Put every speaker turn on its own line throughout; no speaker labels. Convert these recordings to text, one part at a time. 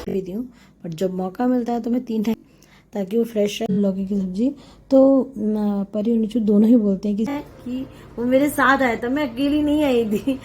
पीती हूँ, बट जब मौका मिलता है तो मैं 3 टाइम, ताकि वो फ्रेश रहे। लौकी की सब्जी तो परी और नीचू दोनों ही बोलते हैं कि वो मेरे साथ आया था, मैं अकेली नहीं आई थी।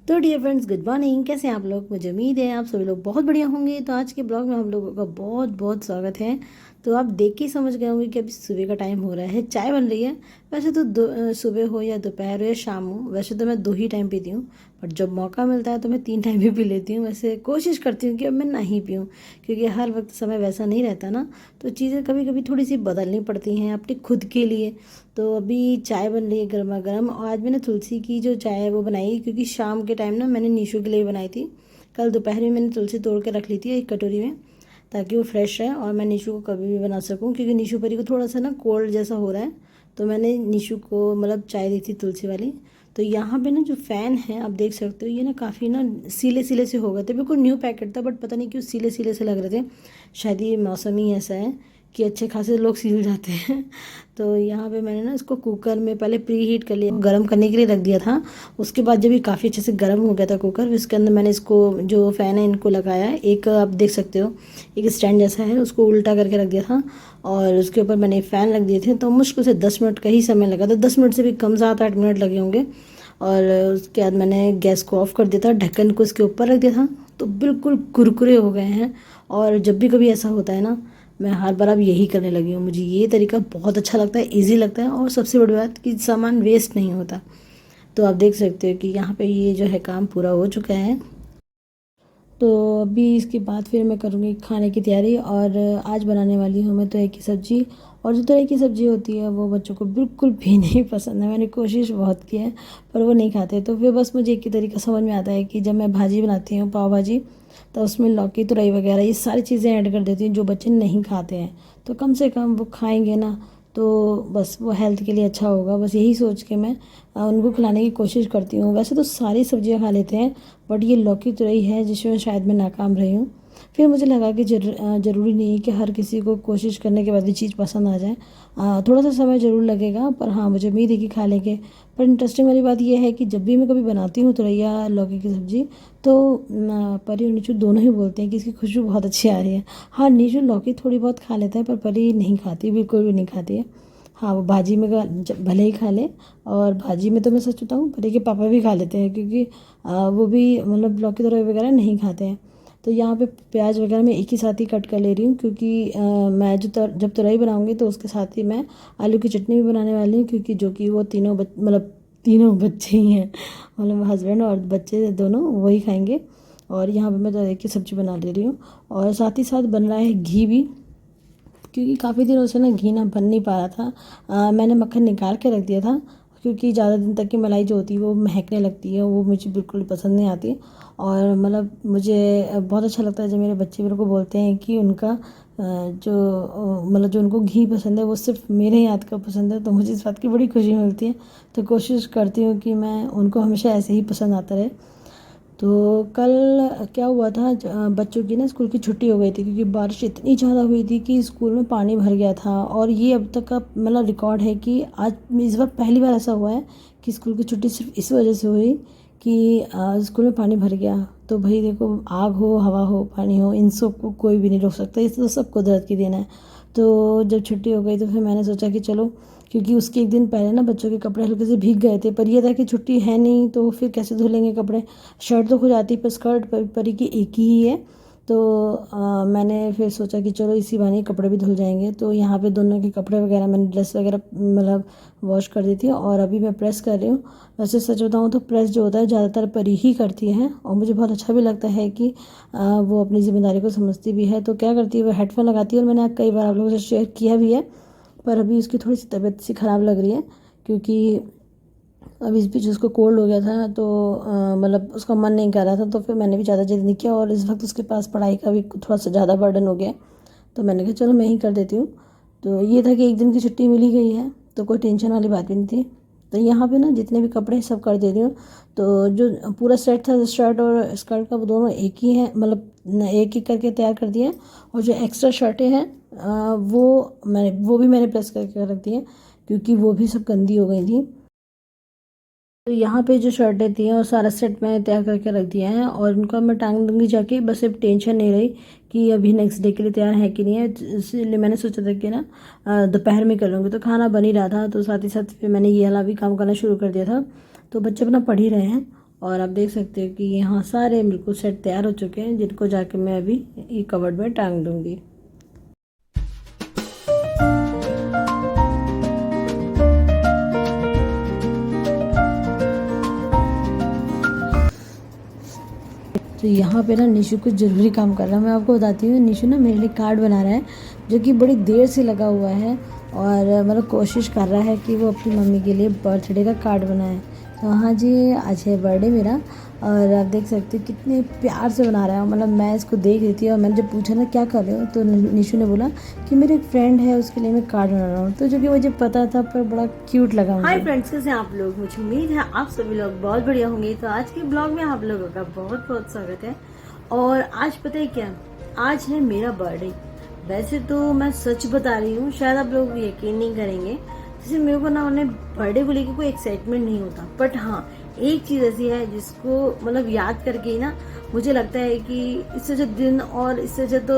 तो डियर फ्रेंड्स, गुड मॉर्निंग। कैसे हैं आप लोग? मुझे उम्मीद है आप सभी लोग बहुत बढ़िया होंगे। तो आज के ब्लॉग में हम लोगों का बहुत बहुत स्वागत है। तो आप देख के समझ गए होंगे कि अभी सुबह का टाइम हो रहा है, चाय बन रही है। वैसे तो सुबह हो या दोपहर हो या शाम हो, वैसे तो मैं 2 ही टाइम पीती हूँ, बट जब मौका मिलता है तो मैं 3 टाइम भी पी लेती हूँ। वैसे कोशिश करती हूँ कि अब मैं ना ही पीऊँ, क्योंकि हर वक्त समय वैसा नहीं रहता ना, तो चीज़ें कभी कभी थोड़ी सी बदलनी पड़ती हैं अपने खुद के लिए। तो अभी चाय बन रही है गर्मा गर्म, और आज मैंने तुलसी की जो चाय है वो बनाई, क्योंकि शाम के टाइम ना मैंने नीशू के लिए बनाई थी। कल दोपहर में मैंने तुलसी तोड़ के रख ली थी एक कटोरी में, ताकि वो फ्रेश रहे और मैं नीशू को कभी भी बना सकूं, क्योंकि नीशू परी को थोड़ा सा ना कोल्ड जैसा हो रहा है। तो मैंने नीशू को मतलब चाय दी थी तुलसी वाली। तो यहाँ पे ना जो फ़ैन है आप देख सकते हो, ये ना काफ़ी ना सीले सीले से हो गए थे। बिल्कुल न्यू पैकेट था, बट पता नहीं क्यों सीले सीले से लग रहे थे। शायद ये मौसम ही ऐसा है कि अच्छे खासे लोग सील जाते हैं। तो यहाँ पे मैंने ना इसको कुकर में पहले प्री हीट कर लिया, गर्म करने के लिए रख दिया था। उसके बाद जब ये काफ़ी अच्छे से गर्म हो गया था कुकर, इसके अंदर मैंने इसको जो फ़ैन है इनको लगाया। एक आप देख सकते हो एक स्टैंड जैसा है, उसको उल्टा करके रख दिया था, और उसके ऊपर मैंने फ़ैन रख दिए थे। तो मुश्किल से 10 मिनट का ही समय लगा था, 10 मिनट से भी कम, 7-8 मिनट लगे होंगे। और उसके बाद मैंने गैस को ऑफ कर दिया था, ढक्कन को इसके ऊपर रख दिया था। तो बिल्कुल कुरकुरे हो गए हैं। और जब भी कभी ऐसा होता है ना, मैं हर बार अब यही करने लगी हूँ। मुझे ये तरीका बहुत अच्छा लगता है, इजी लगता है, और सबसे बड़ी बात कि सामान वेस्ट नहीं होता। तो आप देख सकते हो कि यहाँ पे ये जो है काम पूरा हो चुका है। तो अभी इसके बाद फिर मैं करूँगी खाने की तैयारी, और आज बनाने वाली हूँ मैं तुरई की सब्ज़ी। और जो तुरई की सब्ज़ी होती है वो बच्चों को बिल्कुल भी नहीं पसंद है। मैंने कोशिश बहुत की है, पर वो नहीं खाते। तो फिर बस मुझे एक ही तरीका समझ में आता है कि जब मैं भाजी बनाती हूँ, पाव भाजी, तो उसमें लौकी, तुरई वगैरह ये सारी चीज़ें ऐड कर देती हूँ जो बच्चे नहीं खाते हैं। तो कम से कम वो खाएंगे ना, तो बस वो हेल्थ के लिए अच्छा होगा। बस यही सोच के मैं उनको खिलाने की कोशिश करती हूँ। वैसे तो सारी सब्जियाँ खा लेते हैं, बट ये लौकी तुरई है जिसमें शायद मैं नाकाम रही हूँ। फिर मुझे लगा कि ज़रूरी नहीं है कि हर किसी को कोशिश करने के बाद ये चीज़ पसंद आ जाए। थोड़ा सा समय ज़रूर लगेगा, पर हाँ मुझे उम्मीद है कि खा लेंगे। पर इंटरेस्टिंग वाली बात यह है कि जब भी मैं कभी बनाती हूँ तुरई या लौकी की सब्ज़ी, तो परी और नीचू दोनों ही बोलते हैं कि इसकी खुशबू बहुत अच्छी आ रही है। हाँ, नीचू लौकी थोड़ी बहुत खा लेता है, पर परी नहीं खाती, बिल्कुल भी नहीं खाती है। हाँ, वो भाजी में भले ही खा ले, और भाजी में तो मैं सच बताऊँ परी के पापा भी खा लेते हैं, क्योंकि वो भी मतलब लौकी तुरई वगैरह नहीं खाते हैं। तो यहाँ पे प्याज वगैरह मैं एक ही साथ ही कट कर ले रही हूँ, क्योंकि मैं जब तुरई बनाऊँगी तो उसके साथ ही मैं आलू की चटनी भी बनाने वाली हूँ, क्योंकि जो कि वो मतलब तीनों बच्चे ही हैं, मतलब हस्बैंड और बच्चे दोनों वही खाएंगे। और यहाँ पे मैं तुरई की सब्ज़ी बना ले रही हूँ, और साथ ही साथ बन रहा है घी भी, क्योंकि काफ़ी दिनों से ना घी ना बन नहीं पा रहा था। मैंने मक्खन निकाल के रख दिया था, क्योंकि ज़्यादा दिन तक की मलाई जो होती है वो महकने लगती है, वो मुझे बिल्कुल पसंद नहीं आती। और मतलब मुझे बहुत अच्छा लगता है जब मेरे बच्चे मेरे को बोलते हैं कि उनका मतलब जो उनको घी पसंद है वो सिर्फ मेरे हाथ का पसंद है। तो मुझे इस बात की बड़ी खुशी मिलती है। तो कोशिश करती हूँ कि मैं उनको हमेशा ऐसे ही पसंद आता रहे। तो कल क्या हुआ था, बच्चों की ना स्कूल की छुट्टी हो गई थी, क्योंकि बारिश इतनी ज़्यादा हुई थी कि स्कूल में पानी भर गया था। और ये अब तक का मतलब रिकॉर्ड है कि आज इस बार पहली बार ऐसा हुआ है कि स्कूल की छुट्टी सिर्फ इस वजह से हुई कि स्कूल में पानी भर गया। तो भाई देखो, आग हो, हवा हो, पानी हो, इन सब को कोई भी नहीं रोक सकता, इस तो सब कुदरत की देन है। तो जब छुट्टी हो गई तो फिर मैंने सोचा कि चलो, क्योंकि उसके एक दिन पहले ना बच्चों के कपड़े हल्के से भीग गए थे, पर यह था कि छुट्टी है नहीं तो फिर कैसे धुलेंगे कपड़े। शर्ट तो खुद आती, पर स्कर्ट परी की एक ही है। तो मैंने फिर सोचा कि चलो इसी बहाने कपड़े भी धुल जाएंगे। तो यहाँ पे दोनों के कपड़े वगैरह मैंने ड्रेस वगैरह मतलब वॉश कर दी थी, और अभी मैं प्रेस कर रही हूँ। वैसे सच बताऊँ तो प्रेस जो होता है ज़्यादातर परी ही करती है, और मुझे बहुत अच्छा भी लगता है कि वो अपनी ज़िम्मेदारी को समझती भी है। तो क्या करती है, वो हेडफोन लगाती है, और मैंने कई बार आप लोगों से शेयर किया भी है। पर अभी उसकी थोड़ी सी तबीयत सी ख़राब लग रही है, क्योंकि अब इस बीच उसको कोल्ड हो गया था। तो मतलब उसका मन नहीं कर रहा था, तो फिर मैंने भी ज़्यादा जिद नहीं किया, और इस वक्त उसके पास पढ़ाई का भी थोड़ा सा ज़्यादा बर्डन हो गया। तो मैंने कहा चलो मैं ही कर देती हूँ। तो ये था कि एक दिन की छुट्टी मिली गई है, तो कोई टेंशन वाली बात भी नहीं थी। तो यहाँ पे ना जितने भी कपड़े सब कर दे रही हूँ। तो जो पूरा सेट था शर्ट और स्कर्ट का, वो दोनों एक ही हैं, मतलब एक एक करके तैयार कर दिए। और जो एक्स्ट्रा शर्टें हैं वो भी मैंने प्रेस करके रख दी हैं, क्योंकि वो भी सब गंदी हो गई थी। तो यहाँ पे जो शर्ट रहती है और सारा सेट मैंने तैयार करके रख दिया है और उनको मैं टांग दूँगी जाके। बस अब टेंशन नहीं रही कि अभी नेक्स्ट डे के लिए तैयार है कि नहीं है, इसलिए मैंने सोचा था कि ना दोपहर में कर लूँगी। तो खाना बन ही रहा था, तो साथ ही साथ फिर मैंने ये वाला भी काम करना शुरू कर दिया था। तो बच्चे अपना पढ़ ही रहे हैं और आप देख सकते हो कि यहाँ सारे बिल्कुल सेट तैयार हो चुके हैं, जिनको जाके मैं अभी ये कबर्ड में टांग दूँगी। तो यहाँ पे ना निशु कुछ ज़रूरी काम कर रहा है। मैं आपको बताती हूँ, निशु ना मेरे लिए कार्ड बना रहा है, जो कि बड़ी देर से लगा हुआ है और मतलब कोशिश कर रहा है कि वो अपनी मम्मी के लिए बर्थडे का कार्ड बनाए। तो हाँ जी, आज है बर्थडे मेरा और आप देख सकते हो कितने प्यार से बना रहा है। मतलब मैं इसको देख रही थी और मैंने जब पूछा ना क्या कर रहे हो, तो निशु ने बोला कि मेरे एक फ्रेंड है, उसके लिए मैं कार्ड बना रहा हूँ। तो जो कि मुझे पता था, पर बड़ा क्यूट लगा मुझे। हाय फ्रेंड्स, कैसे हैं आप लोग? मुझे उम्मीद है आप सभी लोग बहुत बढ़िया होंगे। तो आज के ब्लॉग में आप लोगों का बहुत बहुत स्वागत है। और आज पता है क्या, आज है मेरा बर्थडे। वैसे तो मैं सच बता रही हूँ, शायद आप लोग यकीन नहीं करेंगे, जैसे मेरे को ना उन्हें बर्थडे को लेकर कोई एक्साइटमेंट नहीं होता। बट हाँ, एक चीज ऐसी है जिसको मतलब याद करके ही ना मुझे लगता है कि इससे जो दिन और इससे जो तो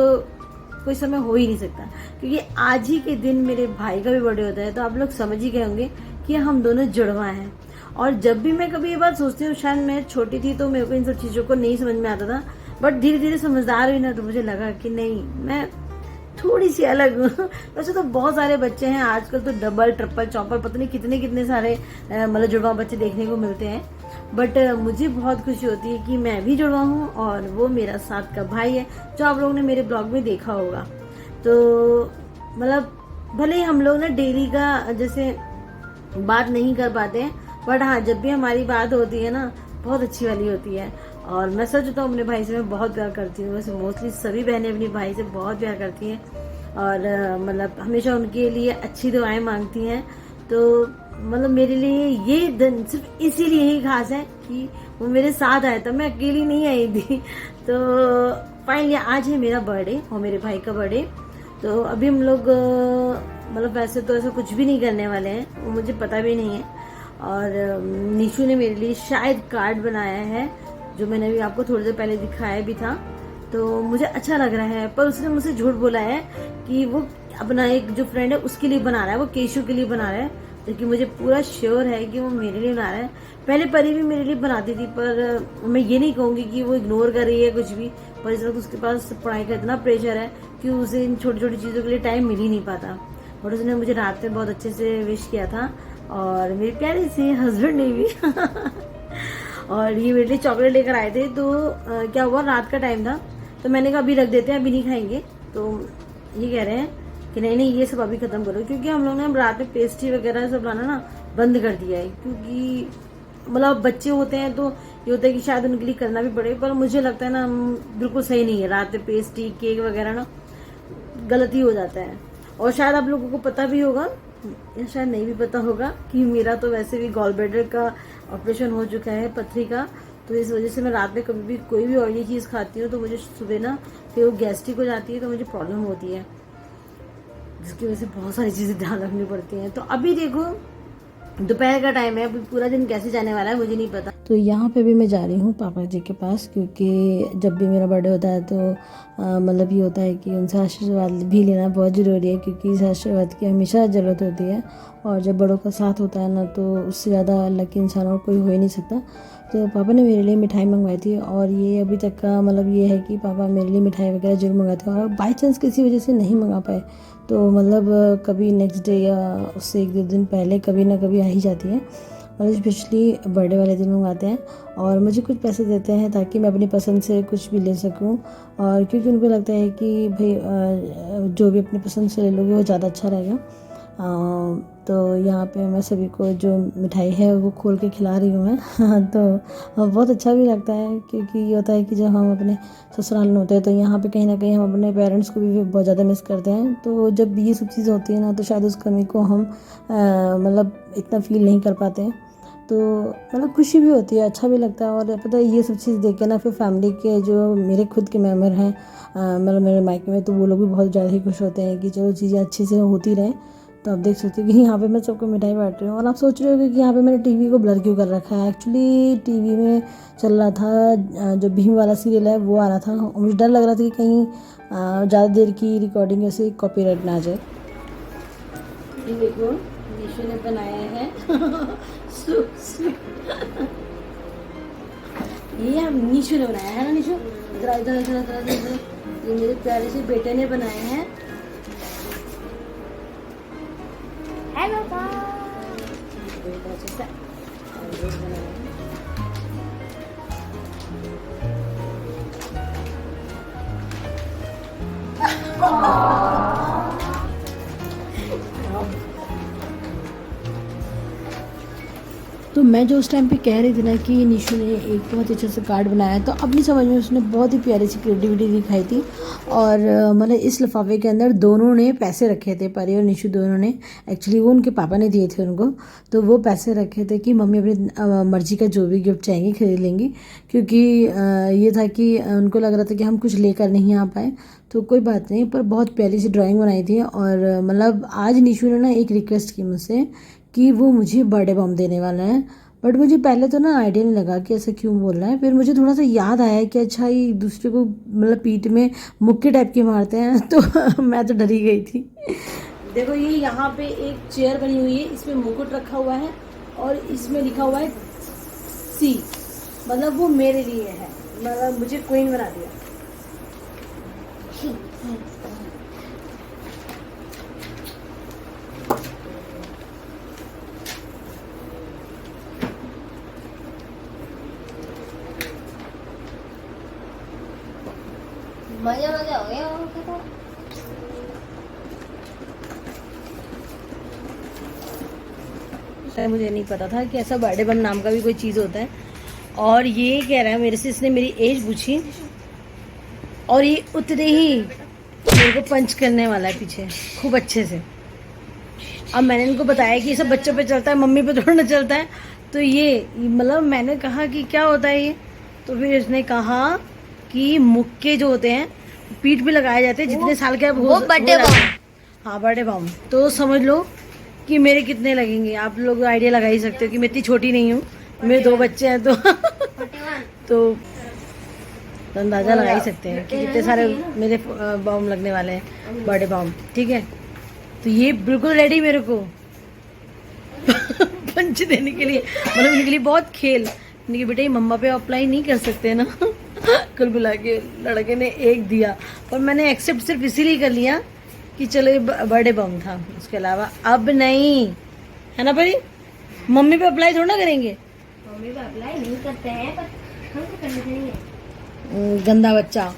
कोई समय हो ही नहीं सकता, क्योंकि आज ही के दिन मेरे भाई का भी बर्थडे होता है। तो आप लोग समझ ही गए होंगे कि हम दोनों जुड़वा हैं। और जब भी मैं कभी ये बात सोचती हूँ, शायद मैं छोटी थी तो मेरे को इन सब चीजों को नहीं समझ में आता था, बट धीरे धीरे समझदार हुई ना, तो मुझे लगा कि नहीं, मैं थोड़ी सी अलग हूँ। वैसे तो बहुत सारे बच्चे हैं आजकल, तो डबल ट्रिपल चौपर पता नहीं कितने कितने सारे मतलब जुड़वा बच्चे देखने को मिलते हैं। बट मुझे बहुत खुशी होती है कि मैं भी जुड़वा हूँ और वो मेरा साथ का भाई है, जो आप लोगों ने मेरे ब्लॉग में देखा होगा। तो मतलब भले ही हम लोग ना डेली का जैसे बात नहीं कर पाते हैं, बट हाँ, जब भी हमारी बात होती है ना, बहुत अच्छी वाली होती है। और मैं सच बताऊँ, अपने भाई से मैं बहुत प्यार करती हूँ। वैसे मोस्टली सभी बहनें अपने भाई से बहुत प्यार करती हैं और मतलब हमेशा उनके लिए अच्छी दुआएं मांगती हैं। तो मतलब मेरे लिए ये दिन सिर्फ इसीलिए ही खास है कि वो मेरे साथ आया था, मैं अकेली नहीं आई थी। तो फाइनली आज है मेरा बर्थडे और मेरे भाई का बर्थडे। तो अभी हम लोग मतलब वैसे तो ऐसा कुछ भी नहीं करने वाले हैं, वो मुझे पता भी नहीं है। और निशु ने मेरे लिए शायद कार्ड बनाया है, जो मैंने अभी आपको थोड़ी देर पहले दिखाया भी था। तो मुझे अच्छा लग रहा है, पर उसने मुझसे झूठ बोला है कि वो अपना एक जो फ्रेंड है उसके लिए बना रहा है, वो केशु के लिए बना रहा है। क्योंकि मुझे पूरा श्योर है कि वो मेरे लिए बना रहा है। पहले परी भी मेरे लिए बनाती थी, पर मैं ये नहीं कहूंगी कि वो इग्नोर कर रही है कुछ भी, पर इस वक्त उसके पास पढ़ाई का इतना प्रेशर है कि उसे इन छोटी छोटी चीजों के लिए टाइम मिल ही नहीं पाता। और उसने मुझे रात में बहुत अच्छे से विश किया था, और मेरे प्यारे से हस्बैंड ने भी और ये मेरे लिए चॉकलेट लेकर आए थे। तो क्या हुआ, रात का टाइम था, तो मैंने कहा अभी रख देते हैं, अभी नहीं खाएंगे। तो ये कह रहे हैं कि नहीं नहीं, ये सब अभी खत्म करो, क्योंकि हम लोग ने रात में पेस्ट्री वगैरह सब लाना ना बंद कर दिया है। क्योंकि मतलब बच्चे होते हैं तो ये होता है कि शायद उनके लिए करना भी पड़े, पर मुझे लगता है ना बिल्कुल सही नहीं है रात में पेस्ट्री केक वगैरह ना, गलती हो जाता है। और शायद आप लोगों को पता भी होगा या शायद नहीं भी पता होगा कि मेरा तो वैसे भी गॉल ब्लैडर का ऑपरेशन हो चुका है, पथरी का। तो इस वजह से मैं रात में कभी भी कोई भी ऑयली चीज़ खाती हूँ तो मुझे सुबह ना फिर वो गैस्ट्रिक हो जाती है, तो मुझे प्रॉब्लम होती है, जिसकी वजह से बहुत सारी चीज़ें ध्यान रखनी पड़ती हैं। तो अभी देखो दोपहर का टाइम है, अभी पूरा दिन कैसे जाने वाला है मुझे नहीं पता। तो यहाँ पे भी मैं जा रही हूँ पापा जी के पास, क्योंकि जब भी मेरा बर्थडे होता है तो मतलब ये होता है कि उनसे आशीर्वाद भी लेना बहुत ज़रूरी है, क्योंकि इस आशीर्वाद की हमेशा ज़रूरत होती है। और जब बड़ों का साथ होता है ना, तो उससे ज़्यादा लकी इंसान और कोई हो ही नहीं सकता। तो पापा ने मेरे लिए मिठाई मंगवाई थी, और ये अभी तक का मतलब ये है कि पापा मेरे लिए मिठाई वगैरह जरूर मंगाते हैं। और बाई चांस किसी वजह से नहीं मंगा पाए तो मतलब कभी नेक्स्ट डे या उससे एक दो दिन पहले कभी ना कभी आ ही जाती है। और स्पेशली बर्थडे वाले दिन मंगाते हैं और मुझे कुछ पैसे देते हैं ताकि मैं अपनी पसंद से कुछ भी ले सकूं। और क्योंकि उनको लगता है कि भाई जो भी अपनी पसंद से ले लोगे वो ज़्यादा अच्छा रहेगा। तो यहाँ पे मैं सभी को जो मिठाई है वो खोल के खिला रही हूँ मैं तो बहुत अच्छा भी लगता है, क्योंकि ये होता है कि जब हम अपने ससुराल में होते हैं तो यहाँ पे कहीं ना कहीं हम अपने पेरेंट्स को भी बहुत ज़्यादा मिस करते हैं। तो जब ये सब चीज़ें होती है ना, तो शायद उस कमी को हम मतलब इतना फील नहीं कर पाते हैं। तो मतलब खुशी भी होती है, अच्छा भी लगता है। और पता है ये सब चीज़ देख के ना फिर फैमिली के जो मेरे खुद के मेम्बर हैं मतलब मेरे मायके में, तो वो लोग भी बहुत ज़्यादा ही खुश होते हैं कि चलो चीज़ें अच्छे से होती रहें। तो आप देख सकते हो कि यहाँ पे मैं सबको मिठाई बांट रही हूँ। और आप सोच रहे होगे कि यहाँ पे मैंने टीवी को ब्लर क्यों कर रखा है। एक्चुअली टीवी में चल रहा था जो भीम वाला सीरियल है वो आ रहा था, और मुझे डर लग रहा था कि कहीं ज़्यादा देर की रिकॉर्डिंग ऐसे कॉपीराइट ना आ जाए। ये देखो निशु ने बनाया है ये हम निशु ने बनाया है ना निशु, इधर इधर इधर इधर इधर, ये मेरे प्यारे से बेटे ने बनाए हैं।
हेलो
तो मैं जो उस टाइम पे कह रही थी ना कि निशु ने एक बहुत अच्छा सा कार्ड बनाया, तो अपनी समझ में उसने बहुत ही प्यारी सी क्रिएटिविटी दिखाई थी। और मतलब इस लिफाफे के अंदर दोनों ने पैसे रखे थे, परी और निशु दोनों ने। एक्चुअली वो उनके पापा ने दिए थे उनको, तो वो पैसे रखे थे कि मम्मी अपनी मर्जी का जो भी गिफ्ट चाहेंगी खरीद लेंगी, क्योंकि ये था कि उनको लग रहा था कि हम कुछ लेकर नहीं आ पाए। तो कोई बात नहीं, पर बहुत प्यारी सी ड्राइंग बनाई थी। और मतलब आज निशु ने ना एक रिक्वेस्ट की मुझसे कि वो मुझे बर्थडे बम देने वाला है। बट मुझे पहले तो ना आइडिया नहीं लगा कि ऐसा क्यों बोल रहा है। फिर मुझे थोड़ा सा याद आया कि अच्छा ये दूसरे को मतलब पीठ में मुक्के टाइप के मारते हैं, तो मैं तो डरी गई थी। देखो ये यहाँ पे एक चेयर बनी हुई है, इसमें मुकुट रखा हुआ है और इसमें लिखा हुआ है सी, मतलब वो मेरे लिए है, मतलब मुझे क्वीन बना दिया।
मजा मजा हो गया वो तो।
शायद मुझे नहीं पता था कि ऐसा बर्थडे बम नाम का भी कोई चीज़ होता है। और ये कह रहा है मेरे से, इसने मेरी एज पूछी और ये उतने ही मेरे को पंच करने वाला है पीछे खूब अच्छे से। अब मैंने इनको बताया कि ये सब बच्चों पे चलता है, मम्मी पे थोड़ा ना चलता है। तो ये मतलब मैंने कहा कि क्या होता है ये, तो फिर इसने कहा कि मुक्के जो होते हैं पीठ पे लगाए जाते हैं, जितने साल के
वो बर्थडे बम।
हाँ बर्थडे बम। तो समझ लो कि मेरे कितने लगेंगे। आप लोग आइडिया लगा ही सकते हो कि मैं इतनी छोटी नहीं हूँ, मेरे 2 बच्चे हैं। तो अंदाजा लगा ही सकते हैं कि कितने सारे मेरे बम लगने वाले हैं, बर्थडे बम। ठीक है, तो ये बिल्कुल रेडी मेरे को पंच देने के लिए, मतलब इनके लिए बहुत खेल। इनके बेटे मम्मा पे अप्लाई नहीं कर सकते ना। कुल मिला के लड़के ने एक दिया, पर मैंने एक्सेप्ट सिर्फ इसीलिए कर लिया कि चलो ये बर्थडे बम था, उसके अलावा अब नहीं, है ना भाई। मम्मी पे अप्लाई थोड़ा ना करेंगे,
मम्मी पे अप्लाई नहीं करते हैं, पर हम तो करने चाहिए।
गंदा बच्चा।